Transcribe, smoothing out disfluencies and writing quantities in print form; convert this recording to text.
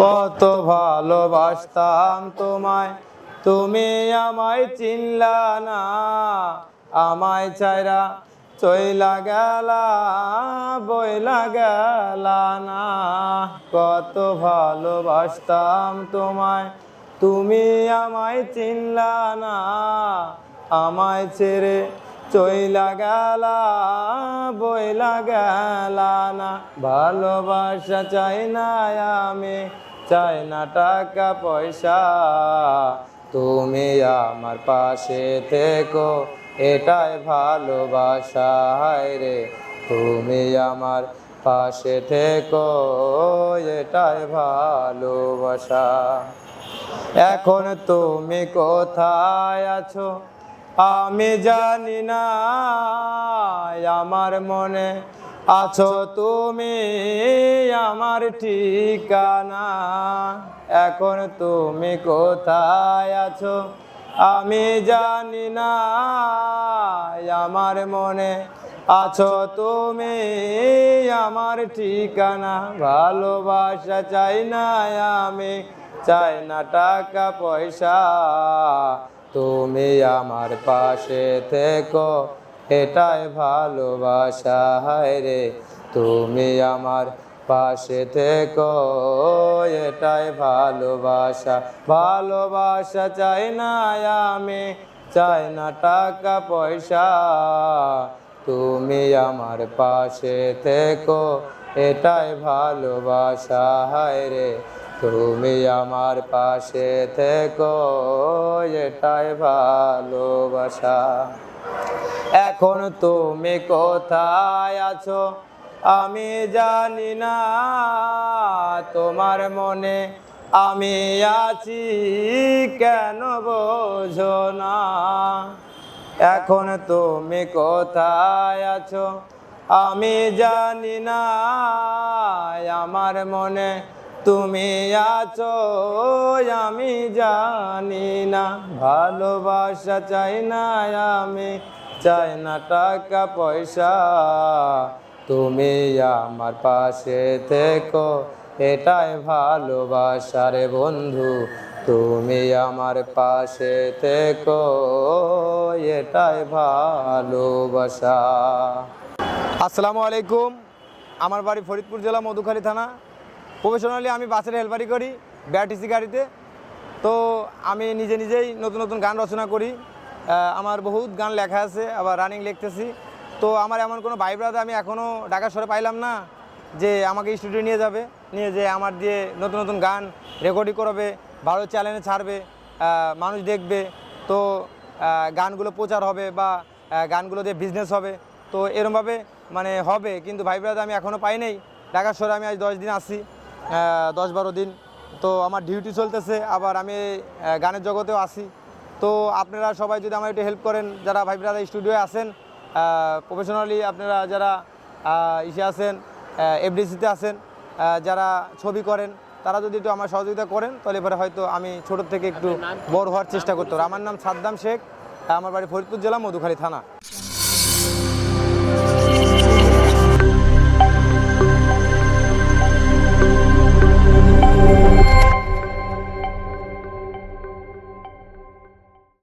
কত ভালোবাসতাম তোমায়, তুমি আমায় চিনলা না। আমায় চাইরা চইলা গেলা, বইলা গেলা না। কত ভালোবাসতাম তোমায়, তুমি আমায় চিনলা না। আমায় ছেড়ে চইলা গেলা, বইলা গেলা না। ভালোবাসা চাই না আমি, চাই না টাকা পয়সা। তুমি আমার পাশে থেকো, এটাই ভালোবাসা। হায় রে, তুমি আমার পাশে থেকো, এটাই ভালোবাসা। এখন তুমি কোথায় আছো আমি জানি না, আমার মনে আছো তুমি আমার ঠিকানা। এখন তুমি কোথায় আছো আমি জানি না, আমার মনে আছো তুমি আমার ঠিকানা। ভালোবাসা চাই না আমি, চাই না টাকা পয়সা। তুমি আমার পাশে থেকো, এটাই ভালোবাসা। হায় রে, তুমি আমার পাশে থেকো, এটাই ভালোবাসা। ভালোবাসা চাই না আমি, চাই না টাকা পয়সা। তুমি আমার পাশে থেকো, এটাই ভালোবাসা। হায় রে, তুমি আমার পাশে থেকো, এটাই ভালোবাসা। এখন তুমি কোথায় আছো আমি জানি না, তোমার মনে আমি আছি কেন বোঝো না। এখন তুমি কোথায় আছো আমি জানি না, আমার মনে তুমি আছো আমি জানি না। ভালোবাসা চাই না আমি, চাই না টাকা পয়সা। তুমি আমার পাশে থেকো, এটাই ভালোবাসা রে বন্ধু। তুমি আমার পাশে থেকো, এটাই ভালোবাসা। আসসালামু আলাইকুম। আমার বাড়ি ফরিদপুর জেলা মধুখালী থানা। প্রফেশনালি আমি বাসের হেল্পারি করি, বিআরটিসি গাড়িতে। তো আমি নিজেই নতুন নতুন গান রচনা করি। আমার বহুত গান লেখা আছে, আবার রানিং লিখতেছি। তো আমার এমন কোনো ভাই ব্রাদার আমি এখনও ঢাকা শহরে পাইলাম না যে আমাকে স্টুডিও নিয়ে যাবে, নিয়ে যে আমার দিয়ে নতুন নতুন গান রেকর্ডিং করবে, ভালো চ্যানেলে ছাড়বে, মানুষ দেখবে। তো গানগুলো প্রচার হবে বা গানগুলো দিয়ে বিজনেস হবে। তো এরমভাবে মানে হবে, কিন্তু ভাই ব্রাদার আমি এখনও পাই নাই। ঢাকা শহরে আমি আজ 10 দিন আসি, 10-12 দিন। তো আমার ডিউটি চলতেছে, আবার আমি গানের জগতেও আসি। তো আপনারা সবাই যদি আমার একটু হেল্প করেন, যারা ভাই ব্রাদার স্টুডিওয়ে আসেন, প্রফেশনালি আপনারা যারা ইসে আছেন, এফডিসিতে আছেন, যারা ছবি করেন, তারা যদি একটু আমার সহযোগিতা করেন, তাহলে এবারে হয়তো আমি ছোটোর থেকে একটু বড় হওয়ার চেষ্টা করতে পারি। আমার নাম সাদ্দাম শেখ, আমার বাড়ি ফরিদপুর জেলা মধুখালী থানা।